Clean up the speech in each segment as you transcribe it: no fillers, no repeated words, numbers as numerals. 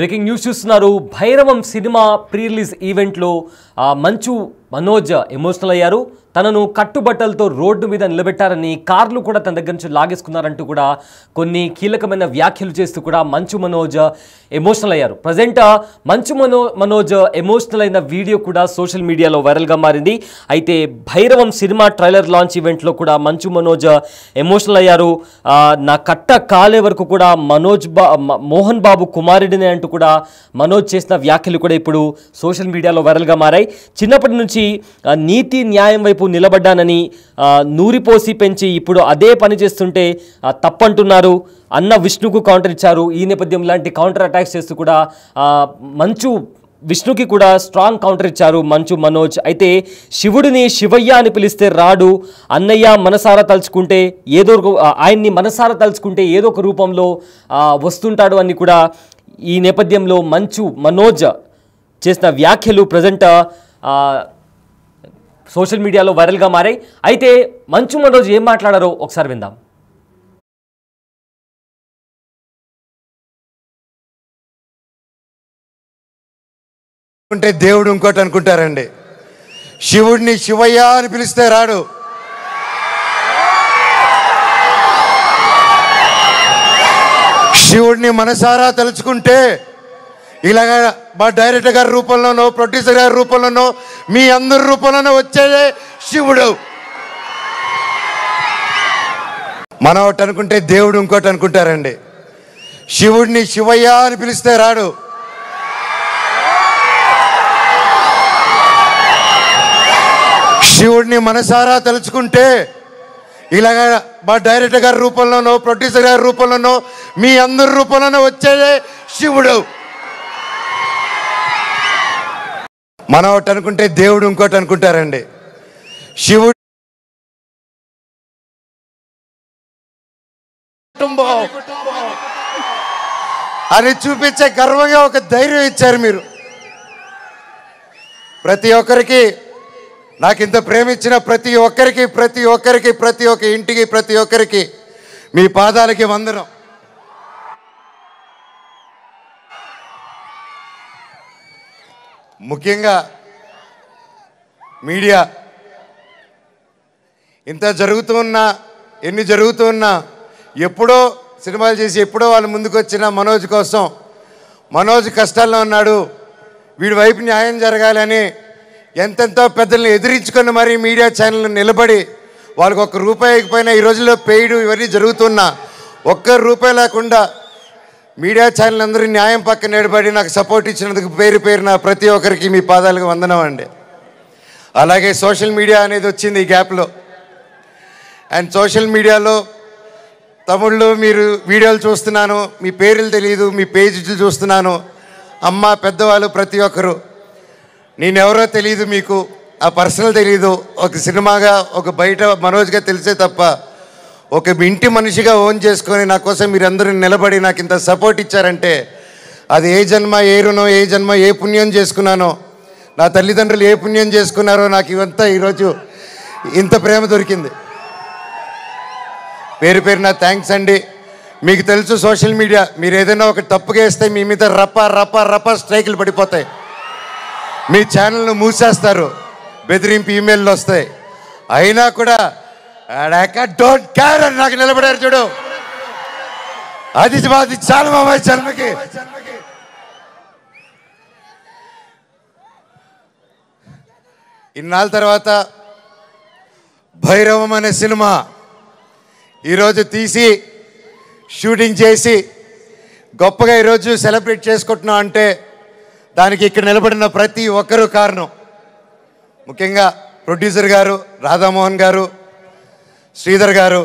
Breaking news చూస్తున్నారు. Bhairavam cinema pre release ఈవెంట్లో Manchu Manoj emotional అయ్యారు. తనను కట్టుబట్టలతో రోడ్డు మీద నిలబెట్టారని, కార్లు కూడా తన దగ్గర నుంచి లాగేసుకున్నారంటూ కూడా కొన్ని కీలకమైన వ్యాఖ్యలు చేస్తూ కూడా మంచు మనోజ్ ఎమోషనల్ అయ్యారు. ప్రజెంట్ మంచు మనోజ్ ఎమోషనల్ అయిన వీడియో కూడా సోషల్ మీడియాలో వైరల్గా మారింది. అయితే భైరవం సినిమా ట్రైలర్ లాంచ్ ఈవెంట్లో కూడా మంచు మనోజ్ ఎమోషనల్ అయ్యారు. నా కట్ట కాలే వరకు కూడా మోహన్ బాబు కుమారుడిని అంటూ కూడా మనోజ్ చేసిన వ్యాఖ్యలు కూడా ఇప్పుడు సోషల్ మీడియాలో వైరల్గా మారాయి. చిన్నప్పటి నుంచి నీతి న్యాయం వైపు నిలబడ్డానని నూరిపోసి పెంచి ఇప్పుడు అదే పని చేస్తుంటే తప్పంటున్నారు అన్న విష్ణుకు కౌంటర్ ఇచ్చారు. ఈ నేపథ్యం లాంటి కౌంటర్ అటాక్స్ చేస్తూ కూడా విష్ణుకి కూడా స్ట్రాంగ్ కౌంటర్ ఇచ్చారు మంచు మనోజ్. అయితే శివుడిని శివయ్య అని పిలిస్తే రాడు, అన్నయ్య మనసారా తలుచుకుంటే ఆయన్ని మనసారా తలుచుకుంటే ఏదో ఒక రూపంలో వస్తుంటాడు అని కూడా ఈ నేపథ్యంలో మంచు మనోజ్ చేసిన వ్యాఖ్యలు ప్రజెంట్ సోషల్ మీడియాలో వైరల్గా మారాయి. అయితే మంచు మనోజ్ ఏం మాట్లాడారో ఒకసారి విందాం. అంటే దేవుడు ఇంకోటి అనుకుంటారండి. శివుడిని శివయ్య అని పిలిస్తే రాడు, శివుడిని మనసారా తలుచుకుంటే ఇలాగా మా డైరెక్టర్ గారి రూపంలోనో ప్రొడ్యూసర్ గారి రూపంలోనో మీ అందరి రూపంలోనో వచ్చేదే శివుడు. మనం ఒకటి అనుకుంటే దేవుడు ఇంకోటి అనుకుంటారండి. శివుడిని శివయ్య అని పిలిస్తే రాడు, శివుడిని మనసారా తలుచుకుంటే ఇలాగా మా డైరెక్టర్ గారి రూపంలోనో ప్రొడ్యూసర్ గారి రూపంలోనో మీ అందరి రూపంలోనో వచ్చేదే శివుడు. మనం ఒకటి అనుకుంటే దేవుడు ఇంకోటి అనుకుంటారండి. శివుడు అని చూపించే గర్వంగా ఒక ధైర్యం ఇచ్చారు మీరు. ప్రతి ఒక్కరికి, నాకు ఇంత ప్రేమించిన ప్రతి ఒక్కరికి, ప్రతి ఒక్క ఇంటికి, ప్రతి ఒక్కరికి మీ పాదాలకి వందనం. ముఖ్యంగా మీడియా ఇంత జరుగుతున్నా, ఎన్ని జరుగుతున్నా, ఎప్పుడో సినిమాలు చేసి ఎప్పుడో వాళ్ళు ముందుకు వచ్చిన మనోజ్ కోసం, మనోజ్ కష్టాల్లో ఉన్నాడు, వీడి వైపు న్యాయం జరగాలని ఎంతెంతో పెద్దల్ని ఎదిరించుకొని మరీ మీడియా ఛానల్ నిలబడి వాళ్ళకి ఒక్క రూపాయి ఇకపోయినా ఈ రోజుల్లో పెయిడ్ ఇవన్నీ జరుగుతున్నా ఒక్క రూపాయి లేకుండా మీడియా ఛానల్ అందరూ న్యాయం పక్కన నిలబడి నాకు సపోర్ట్ ఇచ్చినందుకు పేరున ప్రతి ఒక్కరికి మీ పాదాలకు వందనం అండి. అలాగే సోషల్ మీడియా అనేది వచ్చింది ఈ గ్యాప్లో. అండ్ సోషల్ మీడియాలో తమిళ్లో మీరు వీడియోలు చూస్తున్నాను, మీ పేర్లు తెలియదు, మీ పేజీలు చూస్తున్నాను. అమ్మ పెద్దవాళ్ళు ప్రతి ఒక్కరు, నేనెవరో తెలియదు, మీకు ఆ పర్సనల్ తెలియదు, ఒక సినిమాగా ఒక బయట మనోజ్గా తెలిసే తప్ప ఒక ఇంటి మనిషిగా ఓన్ చేసుకొని నా కోసం మీరందరూ నిలబడి నాకు ఇంత సపోర్ట్ ఇచ్చారంటే అది ఏ జన్మ ఏ రుణం, ఏ జన్మ ఏ పుణ్యం చేసుకున్నానో, నా తల్లిదండ్రులు ఏ పుణ్యం చేసుకున్నారో నాకు ఇవంతా ఈరోజు ఇంత ప్రేమ దొరికింది. పేరున థ్యాంక్స్ అండి. మీకు తెలుసు సోషల్ మీడియా, మీరు ఏదైనా ఒక తప్పుగా వేస్తే మీ మీద రప్ప స్ట్రైకులు పడిపోతాయి, మీ ఛానల్ను మూసేస్తారు, బెదిరింపు ఈమెయిల్లు వస్తాయి. అయినా కూడా డోంట్ కేర్ అని నాకు నిలబడారు చూడు, అది చాలా మా జన్మకి. ఇన్నాళ్ళ తర్వాత భైరవం అనే సినిమా ఈరోజు తీసి షూటింగ్ చేసి గొప్పగా ఈరోజు సెలబ్రేట్ చేసుకుంటున్నాం అంటే దానికి ఇక్కడ నిలబడిన ప్రతి ఒక్కరూ కారణం. ముఖ్యంగా ప్రొడ్యూసర్ గారు, రాధామోహన్ గారు, శ్రీధర్ గారు.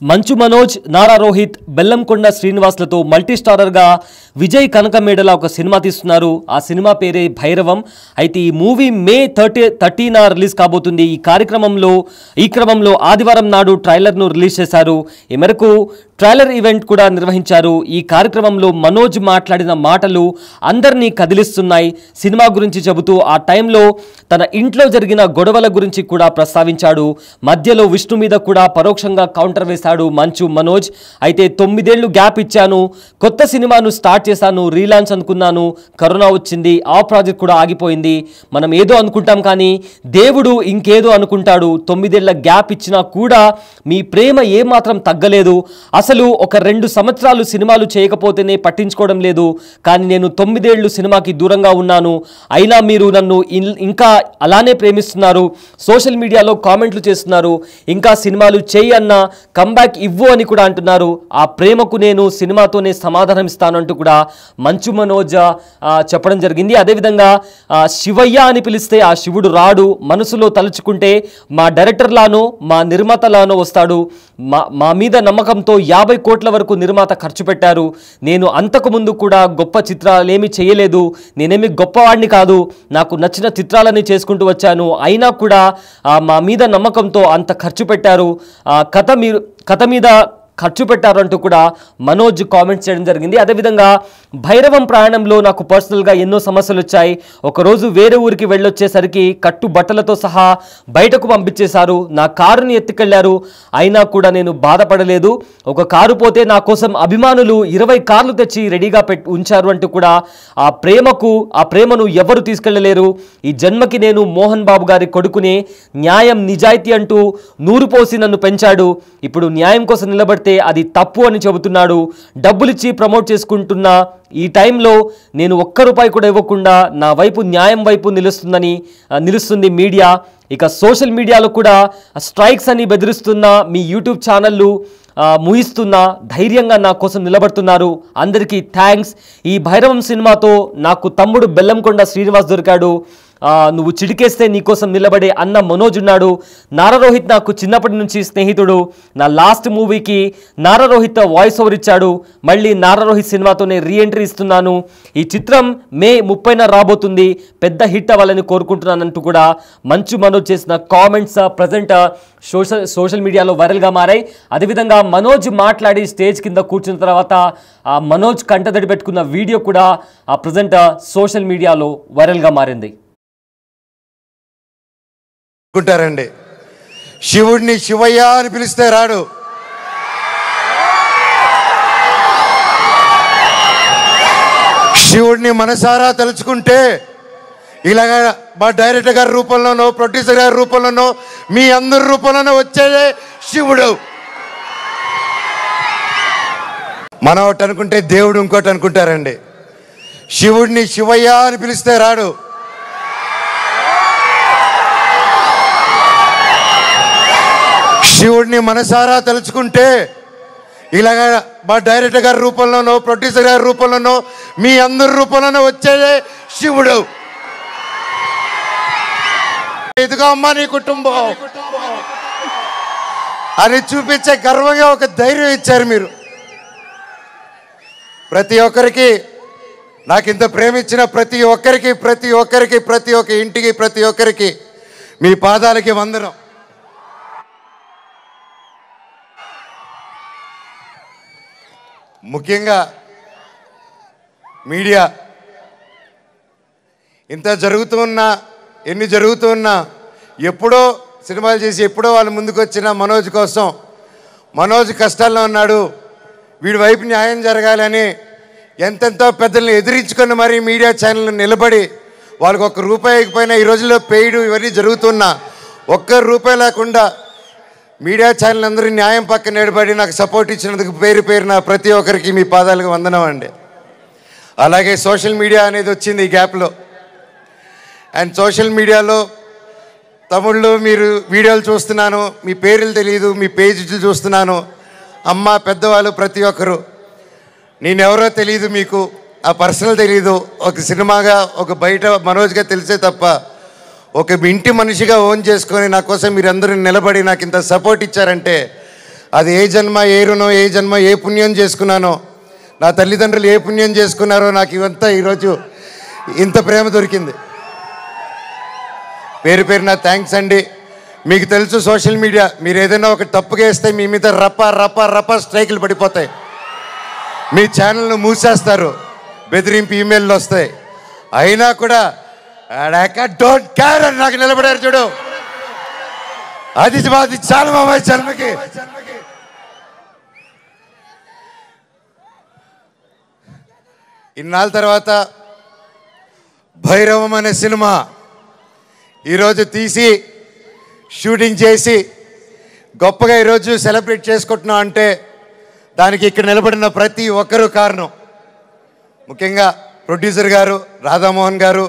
మంచు మనోజ్, నారా రోహిత్, బెల్లంకొండ శ్రీనివాస్లతో మల్టీ స్టారర్గా విజయ్ కనకమేడల ఒక సినిమా తీస్తున్నారు. ఆ సినిమా పేరే భైరవం. అయితే ఈ మూవీ మే 13న రిలీజ్ కాబోతుంది. ఈ క్రమంలో ఆదివారం నాడు ట్రైలర్ను రిలీజ్ చేశారు. ఈ మేరకు ట్రైలర్ ఈవెంట్ కూడా నిర్వహించారు. ఈ కార్యక్రమంలో మనోజ్ మాట్లాడిన మాటలు అందరినీ కదిలిస్తున్నాయి. సినిమా గురించి చెబుతూ ఆ టైంలో తన ఇంట్లో జరిగిన గొడవల గురించి కూడా ప్రస్తావించాడు. మధ్యలో విష్ణు మీద కూడా పరోక్షంగా కౌంటర్ వేశాడు మంచు మనోజ్. అయితే 9 ఏళ్లు గ్యాప్ ఇచ్చాను, కొత్త సినిమాను స్టార్ట్ చేశాను, రీలాంచ్ అనుకున్నాను, కరోనా వచ్చింది, ఆ ప్రాజెక్ట్ కూడా ఆగిపోయింది. మనం ఏదో అనుకుంటాం కానీ దేవుడు ఇంకేదో అనుకుంటాడు. 9 ఏళ్ల గ్యాప్ ఇచ్చినా కూడా మీ ప్రేమ ఏమాత్రం తగ్గలేదు. అసలు ఒక 2 సంవత్సరాలు సినిమాలు చేయకపోతేనే పట్టించుకోవడం లేదు. కానీ నేను 9 ఏళ్లు సినిమాకి దూరంగా ఉన్నాను, అయినా మీరు నన్ను ఇంకా అలానే ప్రేమిస్తున్నారు. సోషల్ మీడియాలో కామెంట్లు చేస్తున్నారు, ఇంకా సినిమాలు చేయి అన్న కంబ్యాక్ ఇవ్వు అని కూడా అంటున్నారు. ఆ ప్రేమకు నేను సినిమాతోనే సమాధానం ఇస్తాను అంటూ కూడా మంచు మనోజ్ చెప్పడం జరిగింది. అదేవిధంగా శివయ్య అని పిలిస్తే ఆ శివుడు రాడు, మనసులో తలుచుకుంటే మా డైరెక్టర్లానో మా నిర్మాతలానో వస్తాడు. మా మీద నమ్మకంతో 50 కోట్ల వరకు నిర్మాత ఖర్చు పెట్టారు. నేను అంతకుముందు కూడా గొప్ప చిత్రాలేమీ చేయలేదు, నేనేమి గొప్పవాడిని కాదు, నాకు నచ్చిన చిత్రాలని చేసుకుంటూ వచ్చాను. అయినా కూడా మా మీద నమ్మకంతో అంత ఖర్చు పెట్టారు, కథ మీద ఖర్చు పెట్టారంటూ కూడా మనోజ్ కామెంట్స్ చేయడం జరిగింది. అదేవిధంగా భైరవం ప్రయాణంలో నాకు పర్సనల్గా ఎన్నో సమస్యలు వచ్చాయి. ఒకరోజు వేరే ఊరికి వెళ్ళొచ్చేసరికి కట్టు బట్టలతో సహా బయటకు పంపించేశారు. నా కారుని ఎత్తుకెళ్లారు, అయినా కూడా నేను బాధపడలేదు. ఒక కారు పోతే నా కోసం అభిమానులు 20 కార్లు తెచ్చి రెడీగా ఉంచారు అంటూ కూడా ఆ ప్రేమను ఎవరు తీసుకెళ్లలేరు. ఈ జన్మకి నేను మోహన్ బాబు గారి కొడుకునే, న్యాయం నిజాయితీ అంటూ నూరు పోసి నన్ను పెంచాడు. ఇప్పుడు న్యాయం కోసం నిలబడితే అది తప్పు అని చెబుతున్నాడు. డబ్బులిచ్చి ప్రమోట్ చేసుకుంటున్నా ఈ టైంలో నేను ₹1 కూడా ఇవ్వకుండా నా వైపు న్యాయం వైపు నిలుస్తుంది మీడియా. ఇక సోషల్ మీడియాలో కూడా స్ట్రైక్స్ అని బెదిరిస్తున్న మీ యూట్యూబ్ ఛానళ్ళు ముగిస్తున్నా ధైర్యంగా నా కోసం నిలబడుతున్నారు. అందరికీ థ్యాంక్స్. ఈ భైరవం సినిమాతో నాకు తమ్ముడు బెల్లంకొండ శ్రీనివాస్ దొరికాడు. నువ్వు చిడికేస్తే నీకోసం నిలబడే అన్న మనోజ్ ఉన్నాడు. నారా రోహిత్ నాకు చిన్నప్పటి నుంచి స్నేహితుడు. నా లాస్ట్ మూవీకి నారా రోహిత్ వాయిస్ ఓవర్ ఇచ్చాడు. మళ్ళీ నారా రోహిత్ సినిమాతోనే రీఎంట్రీ ఇస్తున్నాను. ఈ చిత్రం మే 30న రాబోతుంది. పెద్ద హిట్ అవ్వాలని కోరుకుంటున్నానంటూ కూడా మంచు మనోజ్ చేసిన కామెంట్స్ ప్రజెంట్ సోషల్ మీడియాలో వైరల్గా మారాయి. అదేవిధంగా మనోజ్ మాట్లాడి స్టేజ్ కింద కూర్చున్న తర్వాత మనోజ్ కంటతడి పెట్టుకున్న వీడియో కూడా ప్రజెంట్ సోషల్ మీడియాలో వైరల్గా మారింది. అనుకుంటారండి, శివుడిని శివయ్య అని పిలిస్తే రాడు, శివుడిని మనసారా తలుచుకుంటే ఇలాగా మా డైరెక్టర్ గారి రూపంలోనో ప్రొడ్యూసర్ గారి రూపంలోనో మీ అందరి రూపంలోనో వచ్చేదే శివుడు. మనం ఒకటి అనుకుంటే దేవుడు ఇంకోటి అనుకుంటారండి. శివుడిని శివయ్య అని పిలిస్తే రాడు, శివుడిని మనసారా తలుచుకుంటే ఇలాగా మా డైరెక్టర్ గారి రూపంలోనో ప్రొడ్యూసర్ గారి రూపంలోనో మీ అందరి రూపంలోనో వచ్చేదే శివుడు. ఇదిగో అమ్మా నీ కుటుంబం అని చూపించే గర్వంగా ఒక ధైర్యం ఇచ్చారు మీరు. ప్రతి ఒక్కరికి, నాకు ఇంత ప్రేమించిన ప్రతి ఒక్క ఇంటికి, ప్రతి ఒక్కరికి మీ పాదాలకి వందనం. ముఖ్యంగా మీడియా ఇంత ఎన్ని జరుగుతూ ఉన్నా ఎప్పుడో సినిమాలు చేసి ఎప్పుడో వాళ్ళు ముందుకు వచ్చిన మనోజ్ కోసం, మనోజ్ కష్టాల్లో ఉన్నాడు, వీడి వైపు న్యాయం జరగాలని ఎంతెంతో పెద్దల్ని ఎదిరించుకొని మరీ మీడియా ఛానల్ నిలబడి వాళ్ళకి ₹1 పోయినా ఈ రోజుల్లో పెయిడ్ ఇవన్నీ జరుగుతున్నా ₹1 లేకుండా మీడియా ఛానల్ అందరూ న్యాయం పక్కన నిలబడి నాకు సపోర్ట్ ఇచ్చినందుకు పేరున ప్రతి ఒక్కరికి మీ పాదాలకు వందనం అండి. అలాగే సోషల్ మీడియా అనేది వచ్చింది ఈ గ్యాప్లో. అండ్ సోషల్ మీడియాలో తమ్ముళ్ళు మీరు వీడియోలు చూస్తున్నాను, మీ పేర్లు తెలియదు, మీ పేజీలు చూస్తున్నాను. అమ్మ పెద్దవాళ్ళు ప్రతి ఒక్కరు, నేనెవరో తెలియదు, మీకు ఆ పర్సనల్ తెలియదు, ఒక సినిమాగా ఒక బయట మనోజ్గా తెలిసే తప్ప ఒక ఇంటి మనిషిగా ఓన్ చేసుకొని నా కోసం మీరందరూ నిలబడి నాకు ఇంత సపోర్ట్ ఇచ్చారంటే అది ఏ జన్మ ఏ రుణం, ఏ జన్మ ఏ పుణ్యం చేసుకున్నానో, నా తల్లిదండ్రులు ఏ పుణ్యం చేసుకున్నారో నాకు ఇవంతా ఈరోజు ఇంత ప్రేమ దొరికింది. పేరున థ్యాంక్స్ అండి. మీకు తెలుసు సోషల్ మీడియా, మీరు ఏదైనా ఒక తప్పుగా వేస్తే మీ మీద రప రప రప స్ట్రైకులు పడిపోతాయి, మీ ఛానల్ను మూసేస్తారు, బెదిరింపు ఈమెయిల్లు వస్తాయి. అయినా కూడా డోంట్ కేర్ అని నాకు నిలబడారు చూడు, అది చాలా మా జన్మకి. ఇన్నాళ్ళ తర్వాత భైరవం అనే సినిమా ఈరోజు తీసి షూటింగ్ చేసి గొప్పగా ఈరోజు సెలబ్రేట్ చేసుకుంటున్నాం అంటే దానికి ఇక్కడ నిలబడిన ప్రతి ఒక్కరూ కారణం. ముఖ్యంగా ప్రొడ్యూసర్ గారు, రాధామోహన్ గారు,